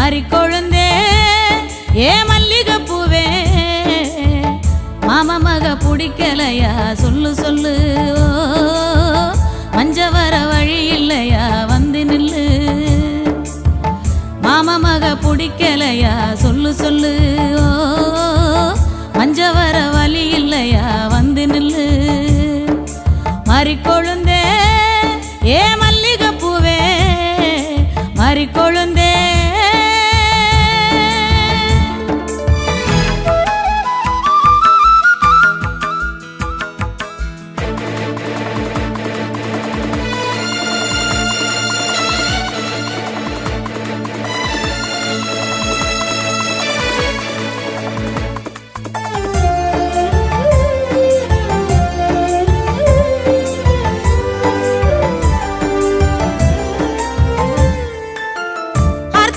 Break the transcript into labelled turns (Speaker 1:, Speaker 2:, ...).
Speaker 1: மாறி கொழுந்தே ஏ மல்லிகை பூவே மாமா மக பிடிக்கலையா சொல்லு சொல்லு மஞ்ச வர வழி இல்லையா வந்து நில்லு மாமா மக பிடிக்கலையா சொல்லு சொல்லு